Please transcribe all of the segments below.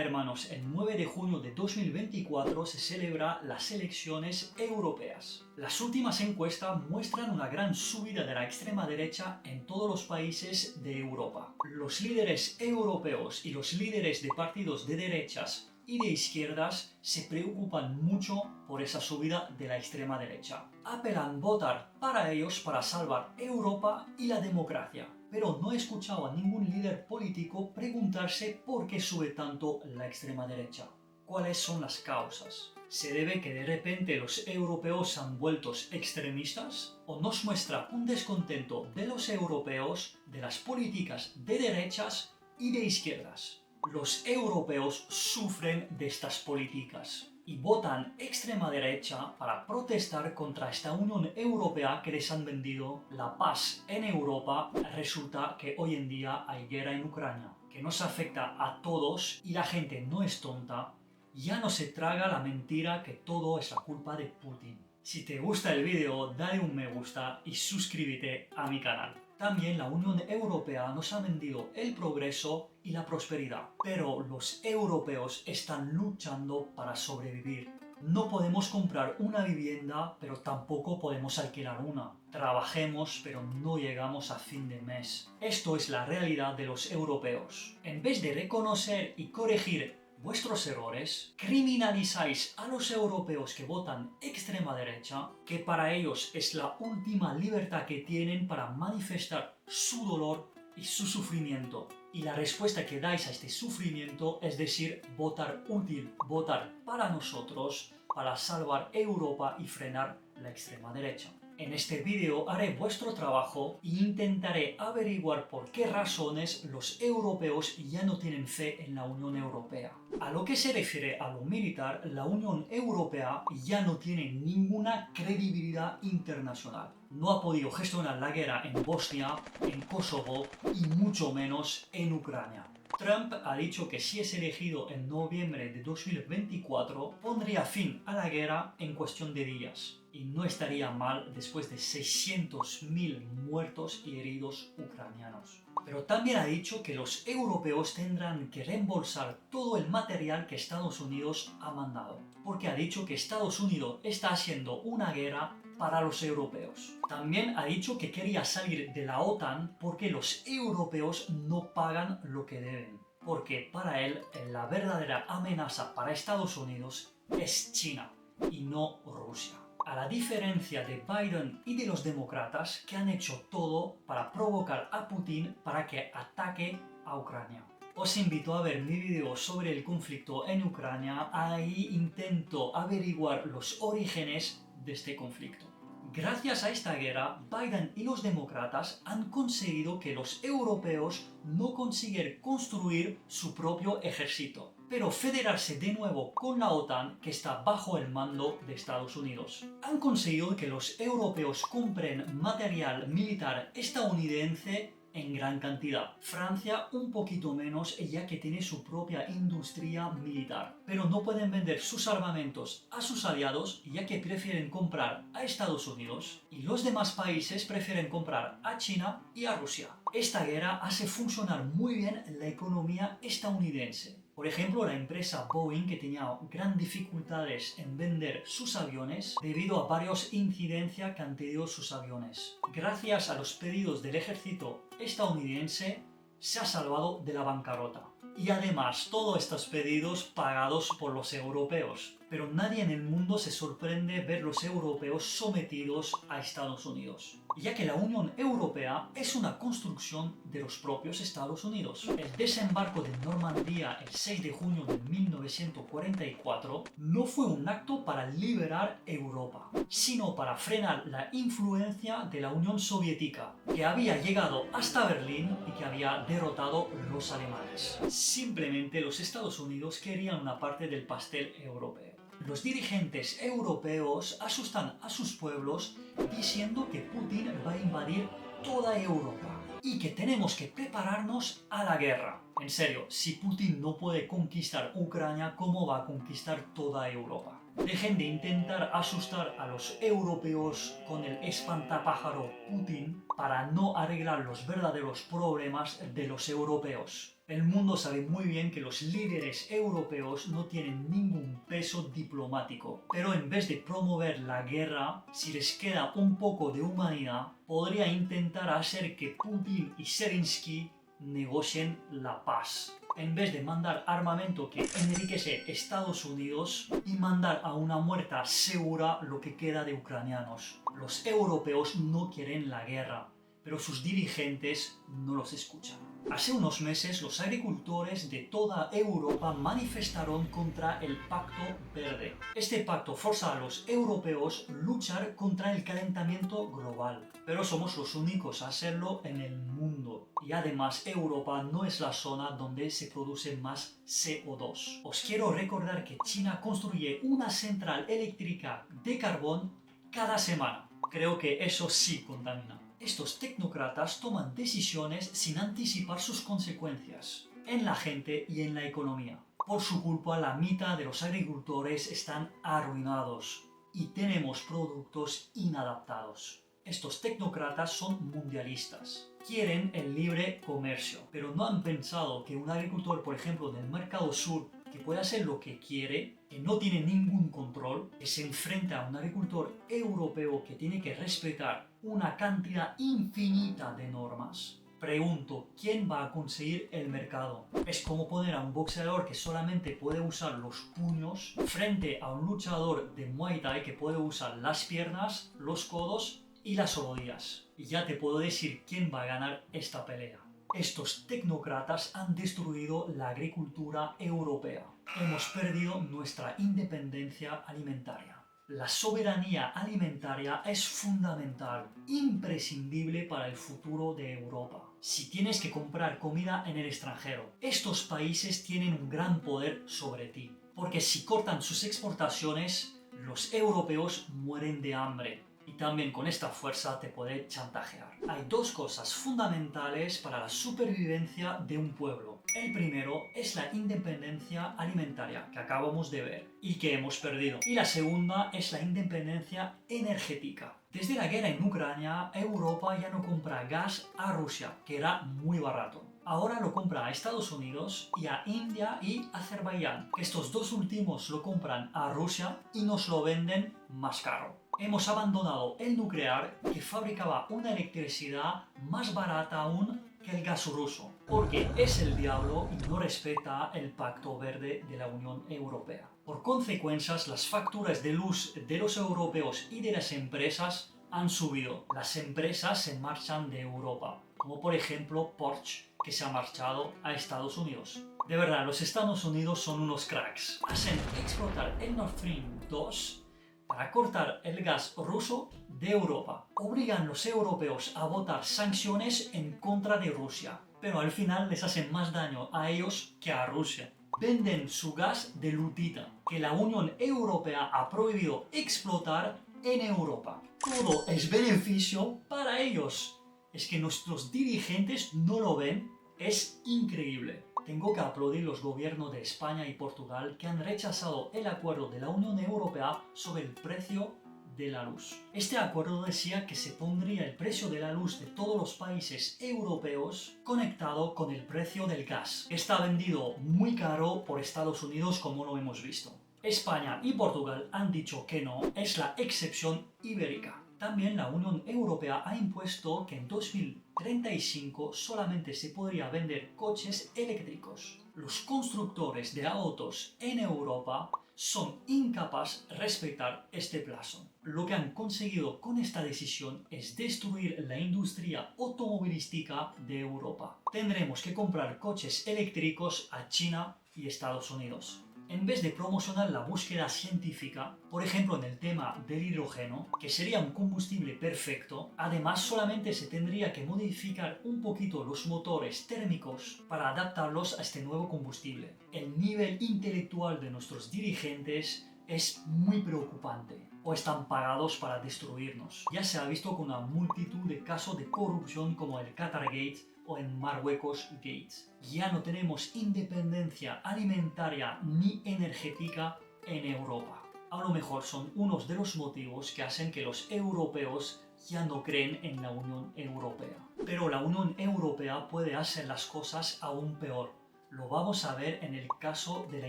hermanos, el 9 de junio de 2024 se celebran las elecciones europeas. Las últimas encuestas muestran una gran subida de la extrema derecha en todos los países de Europa. Los líderes europeos y los líderes de partidos de derechas y de izquierdas se preocupan mucho por esa subida de la extrema derecha. Apelan a votar para ellos para salvar Europa y la democracia. Pero no he escuchado a ningún líder político preguntarse por qué sube tanto la extrema derecha. ¿Cuáles son las causas? ¿Se debe que de repente los europeos se han vuelto extremistas? ¿O nos muestra un descontento de los europeos, de las políticas de derechas y de izquierdas? Los europeos sufren de estas políticas y votan extrema derecha para protestar contra esta Unión Europea que les han vendido la paz en Europa. Resulta que hoy en día hay guerra en Ucrania, que nos afecta a todos y la gente no es tonta. Ya no se traga la mentira que todo es la culpa de Putin. Si te gusta el vídeo, dale un me gusta y suscríbete a mi canal. También la Unión Europea nos ha vendido el progreso y la prosperidad, pero los europeos están luchando para sobrevivir. No podemos comprar una vivienda, pero tampoco podemos alquilar una. Trabajemos, pero no llegamos a fin de mes. Esto es la realidad de los europeos. En vez de reconocer y corregir vuestros errores, criminalizáis a los europeos que votan extrema derecha, que para ellos es la última libertad que tienen para manifestar su dolor y su sufrimiento. Y la respuesta que dais a este sufrimiento es decir, votar útil, votar para nosotros, para salvar Europa y frenar la extrema derecha. En este vídeo haré vuestro trabajo e intentaré averiguar por qué razones los europeos ya no tienen fe en la Unión Europea. A lo que se refiere a lo militar, la Unión Europea ya no tiene ninguna credibilidad internacional. No ha podido gestionar la guerra en Bosnia, en Kosovo y mucho menos en Ucrania. Trump ha dicho que si es elegido en noviembre de 2024, pondría fin a la guerra en cuestión de días. Y no estaría mal después de 600.000 muertos y heridos ucranianos. Pero también ha dicho que los europeos tendrán que reembolsar todo el material que Estados Unidos ha mandado. Porque ha dicho que Estados Unidos está haciendo una guerra para los europeos. También ha dicho que quería salir de la OTAN porque los europeos no pagan lo que deben. Porque para él la verdadera amenaza para Estados Unidos es China y no Rusia. A la diferencia de Biden y de los demócratas que han hecho todo para provocar a Putin para que ataque a Ucrania. Os invito a ver mi vídeo sobre el conflicto en Ucrania, ahí intento averiguar los orígenes de este conflicto. Gracias a esta guerra, Biden y los demócratas han conseguido que los europeos no consigan construir su propio ejército, pero federarse de nuevo con la OTAN que está bajo el mando de Estados Unidos. Han conseguido que los europeos compren material militar estadounidense en gran cantidad. Francia un poquito menos ya que tiene su propia industria militar. Pero no pueden vender sus armamentos a sus aliados ya que prefieren comprar a Estados Unidos y los demás países prefieren comprar a China y a Rusia. Esta guerra hace funcionar muy bien la economía estadounidense. Por ejemplo, la empresa Boeing, que tenía gran dificultades en vender sus aviones debido a varias incidencias que han tenido sus aviones. Gracias a los pedidos del ejército estadounidense, se ha salvado de la bancarrota. Y además, todos estos pedidos pagados por los europeos. Pero nadie en el mundo se sorprende ver los europeos sometidos a Estados Unidos, ya que la Unión Europea es una construcción de los propios Estados Unidos. El desembarco de Normandía el 6 de junio de 1944 no fue un acto para liberar Europa, sino para frenar la influencia de la Unión Soviética, que había llegado hasta Berlín y que había derrotado a los alemanes. Simplemente los Estados Unidos querían una parte del pastel europeo. Los dirigentes europeos asustan a sus pueblos diciendo que Putin va a invadir toda Europa y que tenemos que prepararnos a la guerra. En serio, si Putin no puede conquistar Ucrania, ¿cómo va a conquistar toda Europa? Dejen de intentar asustar a los europeos con el espantapájaro Putin para no arreglar los verdaderos problemas de los europeos. El mundo sabe muy bien que los líderes europeos no tienen ningún peso diplomático, pero en vez de promover la guerra, si les queda un poco de humanidad, podría intentar hacer que Putin y Zelensky negocien la paz. En vez de mandar armamento que enriquece Estados Unidos y mandar a una muerta segura lo que queda de ucranianos. Los europeos no quieren la guerra, pero sus dirigentes no los escuchan. Hace unos meses los agricultores de toda Europa manifestaron contra el Pacto Verde. Este pacto forza a los europeos a luchar contra el calentamiento global, pero somos los únicos a hacerlo en el mundo. Y además Europa no es la zona donde se produce más CO2. Os quiero recordar que China construye una central eléctrica de carbón cada semana. Creo que eso sí contamina. Estos tecnócratas toman decisiones sin anticipar sus consecuencias en la gente y en la economía. Por su culpa, la mitad de los agricultores están arruinados y tenemos productos inadaptados. Estos tecnócratas son mundialistas. Quieren el libre comercio, pero no han pensado que un agricultor, por ejemplo, del Mercado Sur, que puede hacer lo que quiere, que no tiene ningún control, que se enfrenta a un agricultor europeo que tiene que respetar una cantidad infinita de normas. Pregunto, ¿quién va a conseguir el mercado? Es como poner a un boxeador que solamente puede usar los puños frente a un luchador de Muay Thai que puede usar las piernas, los codos y las rodillas. Y ya te puedo decir quién va a ganar esta pelea. Estos tecnócratas han destruido la agricultura europea. Hemos perdido nuestra independencia alimentaria. La soberanía alimentaria es fundamental, imprescindible para el futuro de Europa. Si tienes que comprar comida en el extranjero, estos países tienen un gran poder sobre ti, porque si cortan sus exportaciones, los europeos mueren de hambre. Y también con esta fuerza te puede chantajear. Hay dos cosas fundamentales para la supervivencia de un pueblo. El primero es la independencia alimentaria, que acabamos de ver y que hemos perdido. Y la segunda es la independencia energética. Desde la guerra en Ucrania, Europa ya no compra gas a Rusia, que era muy barato. Ahora lo compra a Estados Unidos y a India y Azerbaiyán, que estos dos últimos lo compran a Rusia y nos lo venden más caro. Hemos abandonado el nuclear, que fabricaba una electricidad más barata aún que el gas ruso, porque es el diablo y no respeta el Pacto Verde de la Unión Europea. Por consecuencias, las facturas de luz de los europeos y de las empresas han subido. Las empresas se marchan de Europa, como por ejemplo Porsche, que se ha marchado a Estados Unidos. De verdad, los Estados Unidos son unos cracks. Hacen explotar el Nord Stream 2 para cortar el gas ruso de Europa. Obligan a los europeos a votar sanciones en contra de Rusia, pero al final les hacen más daño a ellos que a Rusia. Venden su gas de lutita, que la Unión Europea ha prohibido explotar en Europa. Todo es beneficio para ellos. Es que nuestros dirigentes no lo ven. Es increíble. Tengo que aplaudir los gobiernos de España y Portugal que han rechazado el acuerdo de la Unión Europea sobre el precio de la luz. Este acuerdo decía que se pondría el precio de la luz de todos los países europeos conectado con el precio del gas. Está vendido muy caro por Estados Unidos, como lo hemos visto. España y Portugal han dicho que no, es la excepción ibérica. También la Unión Europea ha impuesto que en 2035 solamente se podría vender coches eléctricos. Los constructores de autos en Europa son incapaces de respetar este plazo. Lo que han conseguido con esta decisión es destruir la industria automovilística de Europa. Tendremos que comprar coches eléctricos a China y Estados Unidos. En vez de promocionar la búsqueda científica, por ejemplo en el tema del hidrógeno, que sería un combustible perfecto, además solamente se tendría que modificar un poquito los motores térmicos para adaptarlos a este nuevo combustible. El nivel intelectual de nuestros dirigentes es muy preocupante, o están pagados para destruirnos. Ya se ha visto con una multitud de casos de corrupción como el Qatargate o en Marruecos Gates. Ya no tenemos independencia alimentaria ni energética en Europa. A lo mejor son unos de los motivos que hacen que los europeos ya no creen en la Unión Europea. Pero la Unión Europea puede hacer las cosas aún peor. Lo vamos a ver en el caso de la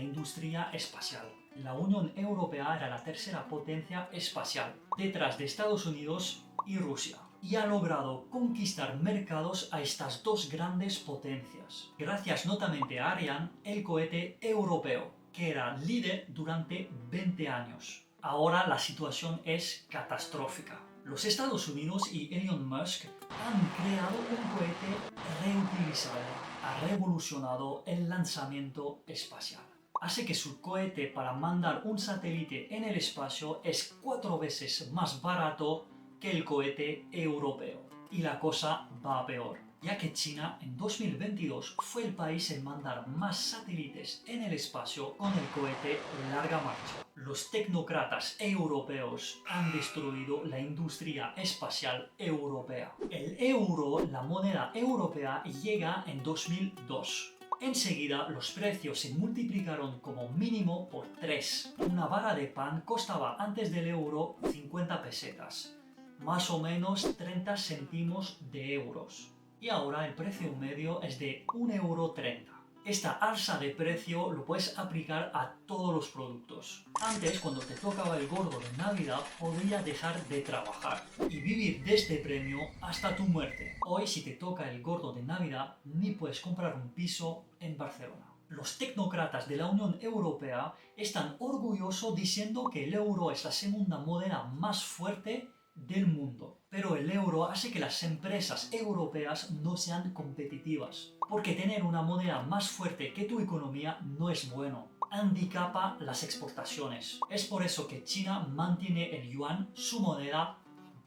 industria espacial. La Unión Europea era la tercera potencia espacial, detrás de Estados Unidos y Rusia, y ha logrado conquistar mercados a estas dos grandes potencias, gracias notamente a Ariane, el cohete europeo, que era líder durante 20 años. Ahora la situación es catastrófica. Los Estados Unidos y Elon Musk han creado un cohete reutilizable. Ha revolucionado el lanzamiento espacial. Hace que su cohete para mandar un satélite en el espacio es 4 veces más barato que el cohete europeo. Y la cosa va a peor, ya que China en 2022 fue el país en mandar más satélites en el espacio con el cohete Larga Marcha. Los tecnócratas europeos han destruido la industria espacial europea. El euro, la moneda europea, llega en 2002. Enseguida los precios se multiplicaron como mínimo por 3. Una barra de pan costaba antes del euro 50 pesetas, más o menos 30 céntimos de euros. Y ahora el precio medio es de 1,30 €. Esta alza de precio lo puedes aplicar a todos los productos. Antes, cuando te tocaba el gordo de Navidad, podías dejar de trabajar y vivir de este premio hasta tu muerte. Hoy, si te toca el gordo de Navidad, ni puedes comprar un piso en Barcelona. Los tecnócratas de la Unión Europea están orgullosos diciendo que el euro es la segunda moneda más fuerte del mundo. Pero el euro hace que las empresas europeas no sean competitivas, porque tener una moneda más fuerte que tu economía no es bueno. Handicapa las exportaciones. Es por eso que China mantiene el yuan, su moneda,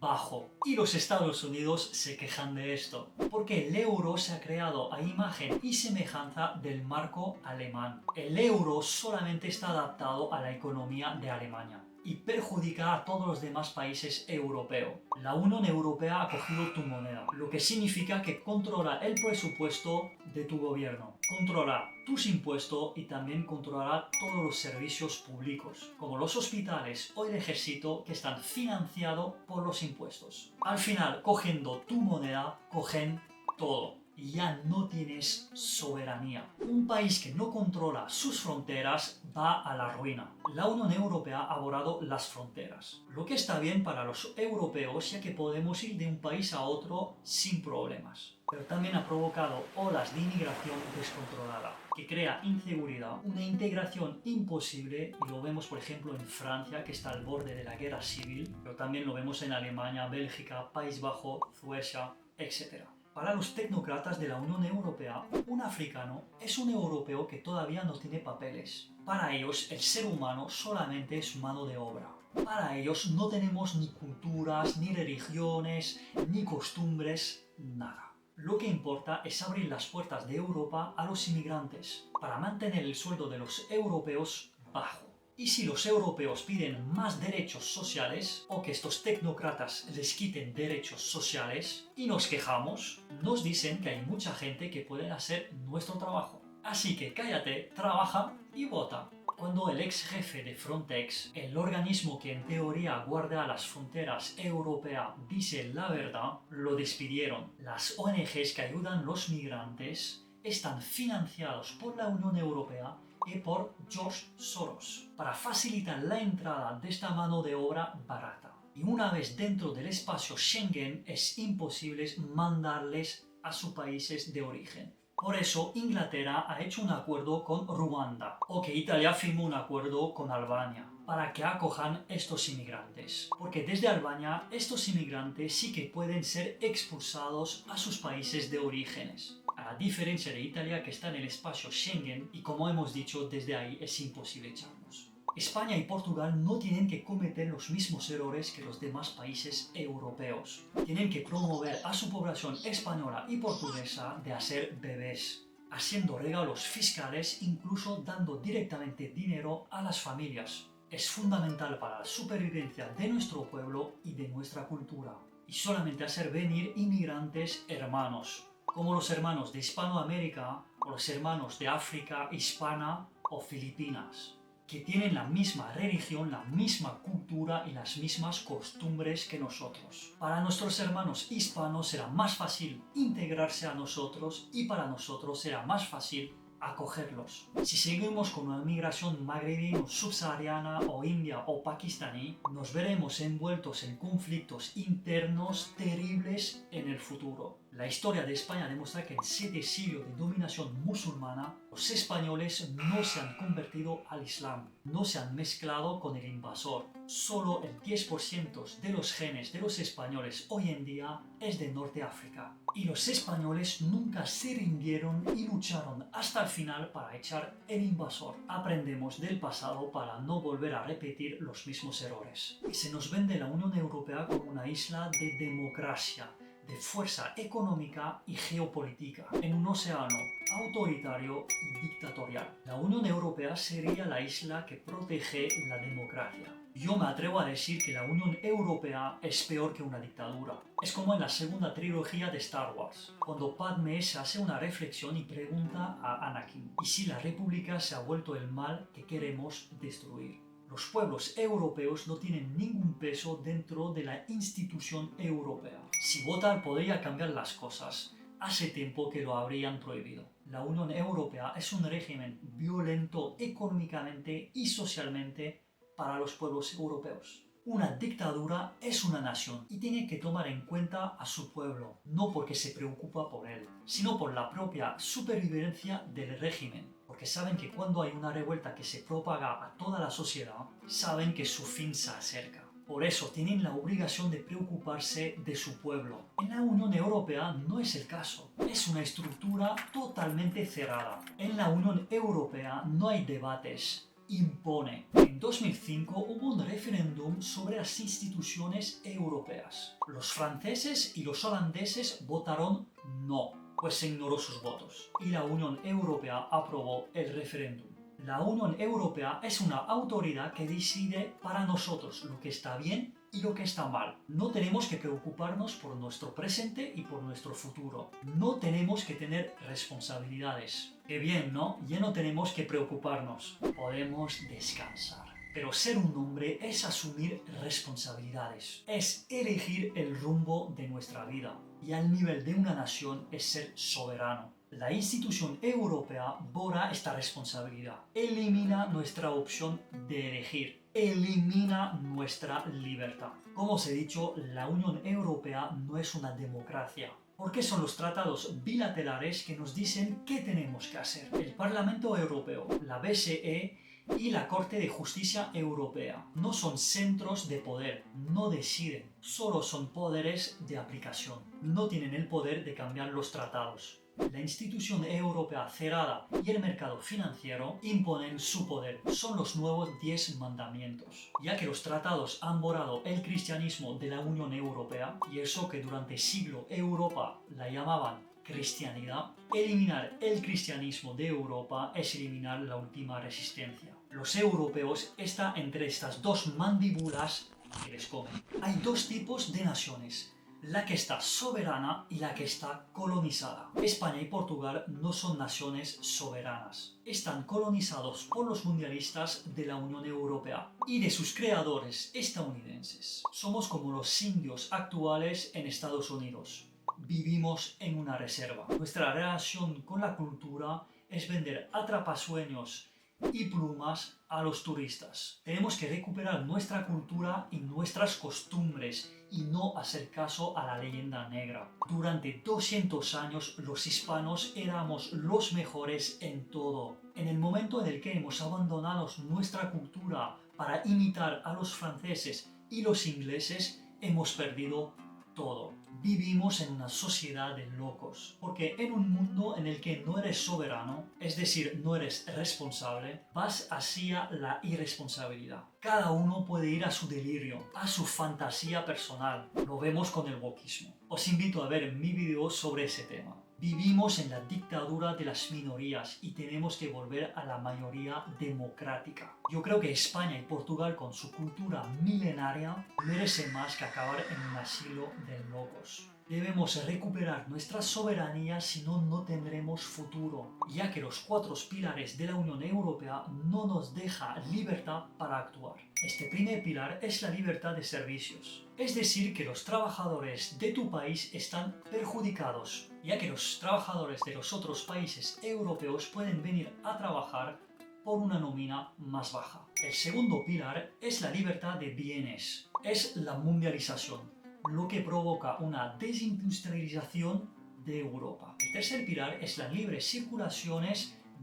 bajo. Y los Estados Unidos se quejan de esto, porque el euro se ha creado a imagen y semejanza del marco alemán. El euro solamente está adaptado a la economía de Alemania y perjudica a todos los demás países europeos. La Unión Europea ha cogido tu moneda, lo que significa que controla el presupuesto de tu gobierno, controla tus impuestos y también controla todos los servicios públicos, como los hospitales o el ejército, que están financiados por los impuestos. Al final, cogiendo tu moneda, cogen todo. Y ya no tienes soberanía. Un país que no controla sus fronteras va a la ruina. La Unión Europea ha borrado las fronteras, lo que está bien para los europeos, ya que podemos ir de un país a otro sin problemas. Pero también ha provocado olas de inmigración descontrolada, que crea inseguridad, una integración imposible, y lo vemos por ejemplo en Francia, que está al borde de la guerra civil, pero también lo vemos en Alemania, Bélgica, País Bajo, Suecia, etc. Para los tecnócratas de la Unión Europea, un africano es un europeo que todavía no tiene papeles. Para ellos, el ser humano solamente es mano de obra. Para ellos no tenemos ni culturas, ni religiones, ni costumbres, nada. Lo que importa es abrir las puertas de Europa a los inmigrantes, para mantener el sueldo de los europeos bajo. Y si los europeos piden más derechos sociales, o que estos tecnócratas les quiten derechos sociales, y nos quejamos, nos dicen que hay mucha gente que puede hacer nuestro trabajo. Así que cállate, trabaja y vota. Cuando el ex jefe de Frontex, el organismo que en teoría guarda las fronteras europeas, dice la verdad, lo despidieron. Las ONGs que ayudan a los migrantes están financiados por la Unión Europea y por George Soros, para facilitar la entrada de esta mano de obra barata. Y una vez dentro del espacio Schengen, es imposible mandarles a sus países de origen. Por eso Inglaterra ha hecho un acuerdo con Ruanda, o que Italia firmó un acuerdo con Albania, para que acojan estos inmigrantes. Porque desde Albania estos inmigrantes sí que pueden ser expulsados a sus países de orígenes. A diferencia de Italia, que está en el espacio Schengen, y como hemos dicho, desde ahí es imposible echarnos. España y Portugal no tienen que cometer los mismos errores que los demás países europeos. Tienen que promover a su población española y portuguesa de hacer bebés, haciendo regalos fiscales, incluso dando directamente dinero a las familias. Es fundamental para la supervivencia de nuestro pueblo y de nuestra cultura. Y solamente hacer venir inmigrantes hermanos, como los hermanos de Hispanoamérica o los hermanos de África hispana o Filipinas, que tienen la misma religión, la misma cultura y las mismas costumbres que nosotros. Para nuestros hermanos hispanos será más fácil integrarse a nosotros y para nosotros será más fácil acogerlos. Si seguimos con una migración magrebí, subsahariana o india o pakistaní, nos veremos envueltos en conflictos internos terribles en el futuro. La historia de España demuestra que en 7 siglos de dominación musulmana, los españoles no se han convertido al Islam, no se han mezclado con el invasor. Solo el 10% de los genes de los españoles hoy en día es de Norte África. Y los españoles nunca se rindieron y lucharon hasta el final para echar el invasor. Aprendemos del pasado para no volver a repetir los mismos errores. Y se nos vende la Unión Europea como una isla de democracia, de fuerza económica y geopolítica, en un océano autoritario y dictatorial. La Unión Europea sería la isla que protege la democracia. Yo me atrevo a decir que la Unión Europea es peor que una dictadura. Es como en la segunda trilogía de Star Wars, cuando Padmé se hace una reflexión y pregunta a Anakin: ¿y si la República se ha vuelto el mal que queremos destruir? Los pueblos europeos no tienen ningún peso dentro de la institución europea. Si votar podría cambiar las cosas, hace tiempo que lo habrían prohibido. La Unión Europea es un régimen violento económicamente y socialmente para los pueblos europeos. Una dictadura es una nación y tiene que tomar en cuenta a su pueblo, no porque se preocupa por él, sino por la propia supervivencia del régimen. Porque saben que cuando hay una revuelta que se propaga a toda la sociedad, saben que su fin se acerca. Por eso tienen la obligación de preocuparse de su pueblo. En la Unión Europea no es el caso. Es una estructura totalmente cerrada. En la Unión Europea no hay debates. Impone. En 2005 hubo un referéndum sobre las instituciones europeas. Los franceses y los holandeses votaron no, pues se ignoró sus votos. Y la Unión Europea aprobó el referéndum. La Unión Europea es una autoridad que decide para nosotros lo que está bien y lo que está mal. No tenemos que preocuparnos por nuestro presente y por nuestro futuro. No tenemos que tener responsabilidades. Qué bien, ¿no? Ya no tenemos que preocuparnos. Podemos descansar. Pero ser un hombre es asumir responsabilidades. Es elegir el rumbo de nuestra vida. Y al nivel de una nación es ser soberano. La institución europea borra esta responsabilidad. Elimina nuestra opción de elegir. Elimina nuestra libertad. Como os he dicho, la Unión Europea no es una democracia. Porque son los tratados bilaterales que nos dicen qué tenemos que hacer. El Parlamento Europeo, la BCE y la Corte de Justicia Europea no son centros de poder, no deciden, solo son poderes de aplicación. No tienen el poder de cambiar los tratados. La institución europea cerrada y el mercado financiero imponen su poder. Son los nuevos 10 mandamientos. Ya que los tratados han borrado el cristianismo de la Unión Europea, y eso que durante siglos Europa la llamaban cristianidad, eliminar el cristianismo de Europa es eliminar la última resistencia. Los europeos están entre estas dos mandíbulas que les comen. Hay dos tipos de naciones: la que está soberana y la que está colonizada. España y Portugal no son naciones soberanas. Están colonizados por los mundialistas de la Unión Europea y de sus creadores estadounidenses. Somos como los indios actuales en Estados Unidos. Vivimos en una reserva. Nuestra relación con la cultura es vender atrapasueños y plumas a los turistas. Tenemos que recuperar nuestra cultura y nuestras costumbres y no hacer caso a la leyenda negra. Durante 200 años los hispanos éramos los mejores en todo. En el momento en el que hemos abandonado nuestra cultura para imitar a los franceses y los ingleses, hemos perdido todo. Vivimos en una sociedad de locos, porque en un mundo en el que no eres soberano, es decir, no eres responsable, vas hacia la irresponsabilidad. Cada uno puede ir a su delirio, a su fantasía personal. Lo vemos con el wokismo. Os invito a ver mi video sobre ese tema. Vivimos en la dictadura de las minorías y tenemos que volver a la mayoría democrática. Yo creo que España y Portugal, con su cultura milenaria, merecen más que acabar en un asilo de locos. Debemos recuperar nuestra soberanía, si no, no tendremos futuro, ya que los 4 pilares de la Unión Europea no nos deja libertad para actuar. Este primer pilar es la libertad de servicios, es decir, que los trabajadores de tu país están perjudicados, ya que los trabajadores de los otros países europeos pueden venir a trabajar por una nómina más baja. El segundo pilar es la libertad de bienes, es la mundialización, lo que provoca una desindustrialización de Europa. El tercer pilar es la libre circulación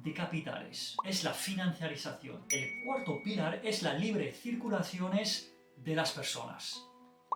de capitales, es la financiarización. El cuarto pilar es la libre circulación de las personas,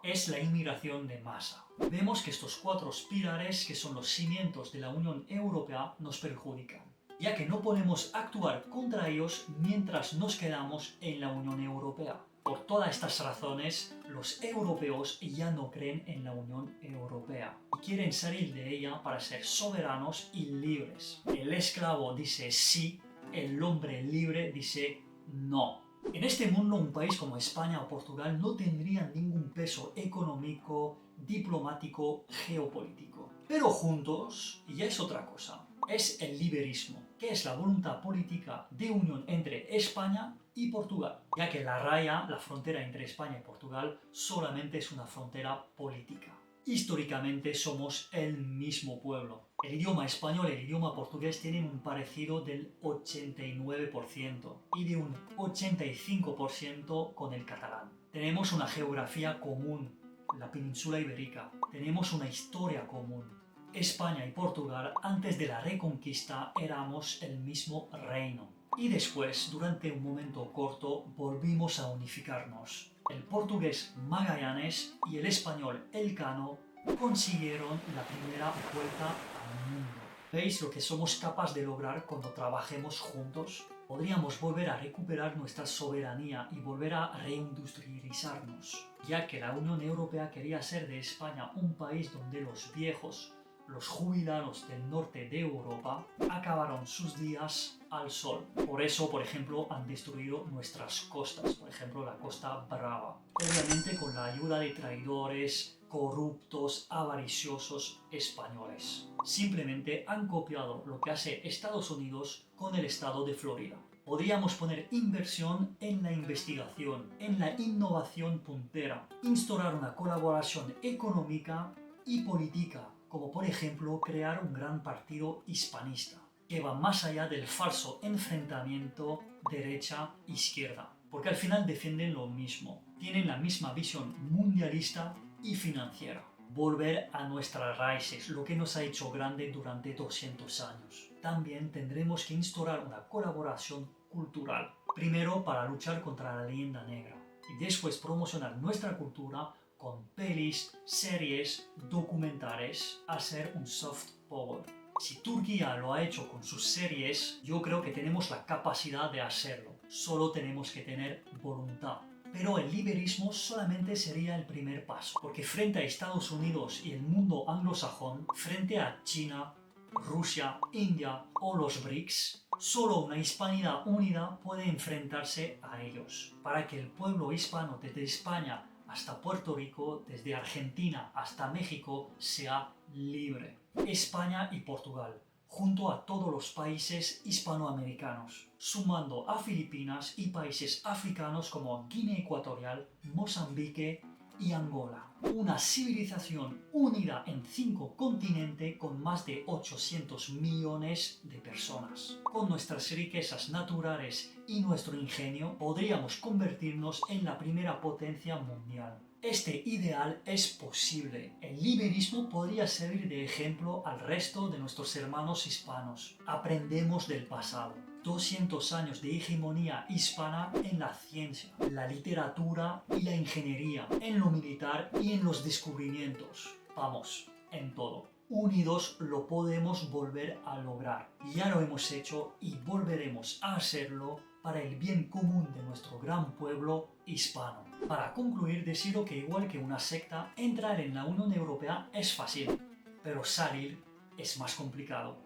es la inmigración de masa. Vemos que estos 4 pilares, que son los cimientos de la Unión Europea, nos perjudican, ya que no podemos actuar contra ellos mientras nos quedamos en la Unión Europea. Por todas estas razones, los europeos ya no creen en la Unión Europea y quieren salir de ella para ser soberanos y libres. El esclavo dice sí, el hombre libre dice no. En este mundo, un país como España o Portugal no tendrían ningún peso económico, diplomático, geopolítico. Pero juntos ya es otra cosa. Es el liberismo, que es la voluntad política de unión entre España y Portugal, ya que la raya, la frontera entre España y Portugal, solamente es una frontera política. Históricamente somos el mismo pueblo. El idioma español y el idioma portugués tienen un parecido del 89% y de un 85% con el catalán. Tenemos una geografía común, la península ibérica. Tenemos una historia común. España y Portugal, antes de la Reconquista, éramos el mismo reino. Y después, durante un momento corto, volvimos a unificarnos. El portugués Magallanes y el español Elcano consiguieron la primera vuelta al mundo. ¿Veis lo que somos capaces de lograr cuando trabajemos juntos? Podríamos volver a recuperar nuestra soberanía y volver a reindustrializarnos, ya que la Unión Europea quería hacer de España un país donde los viejos, los jubilados del norte de Europa, acabaron sus días al sol. Por eso, por ejemplo, han destruido nuestras costas, por ejemplo, la Costa Brava. Obviamente con la ayuda de traidores, corruptos, avariciosos españoles. Simplemente han copiado lo que hace Estados Unidos con el estado de Florida. Podríamos poner inversión en la investigación, en la innovación puntera, instaurar una colaboración económica y política, como por ejemplo crear un gran partido hispanista, que va más allá del falso enfrentamiento derecha-izquierda, porque al final defienden lo mismo, tienen la misma visión mundialista y financiera. Volver a nuestras raíces, lo que nos ha hecho grande durante 200 años. También tendremos que instaurar una colaboración cultural, primero para luchar contra la leyenda negra, y después promocionar nuestra cultura con pelis, series, documentales, hacer un soft power. Si Turquía lo ha hecho con sus series, yo creo que tenemos la capacidad de hacerlo. Solo tenemos que tener voluntad. Pero el liberismo solamente sería el primer paso, porque frente a Estados Unidos y el mundo anglosajón, frente a China, Rusia, India o los BRICS, solo una hispanidad unida puede enfrentarse a ellos, para que el pueblo hispano desde España hasta Puerto Rico, desde Argentina hasta México, sea libre. España y Portugal, junto a todos los países hispanoamericanos, sumando a Filipinas y países africanos como Guinea Ecuatorial, Mozambique y Angola. Una civilización unida en 5 continentes con más de 800 millones de personas. Con nuestras riquezas naturales y nuestro ingenio podríamos convertirnos en la primera potencia mundial. Este ideal es posible. El liberismo podría servir de ejemplo al resto de nuestros hermanos hispanos. Aprendemos del pasado. 200 años de hegemonía hispana en la ciencia, la literatura y la ingeniería, en lo militar y en los descubrimientos. Vamos, en todo. Unidos lo podemos volver a lograr. Ya lo hemos hecho y volveremos a hacerlo para el bien común de nuestro gran pueblo hispano. Para concluir, decido que igual que una secta, entrar en la Unión Europea es fácil, pero salir es más complicado.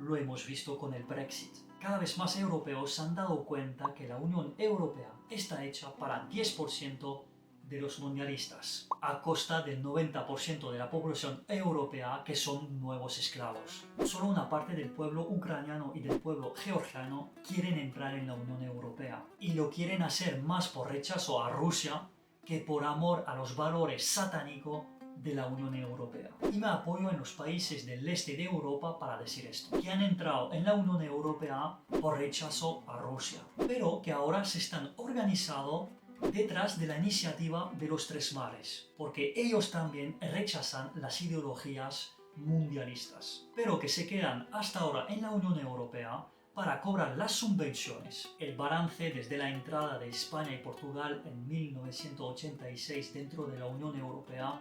Lo hemos visto con el Brexit. Cada vez más europeos se han dado cuenta que la Unión Europea está hecha para 10% de los mundialistas, a costa del 90% de la población europea que son nuevos esclavos. Solo una parte del pueblo ucraniano y del pueblo georgiano quieren entrar en la Unión Europea, y lo quieren hacer más por rechazo a Rusia que por amor a los valores satánicos de la Unión Europea. Y me apoyo en los países del este de Europa para decir esto, que han entrado en la Unión Europea por rechazo a Rusia, pero que ahora se están organizando detrás de la iniciativa de los tres mares, porque ellos también rechazan las ideologías mundialistas, pero que se quedan hasta ahora en la Unión Europea para cobrar las subvenciones. El balance desde la entrada de España y Portugal en 1986 dentro de la Unión Europea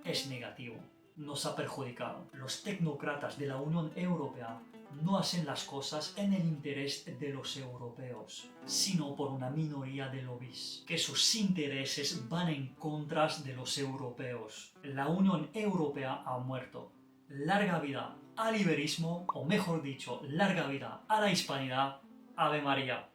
es negativo. Nos ha perjudicado. Los tecnócratas de la Unión Europea no hacen las cosas en el interés de los europeos, sino por una minoría de lobbies, que sus intereses van en contra de los europeos. La Unión Europea ha muerto. Larga vida al iberismo, o mejor dicho, larga vida a la hispanidad. Ave María.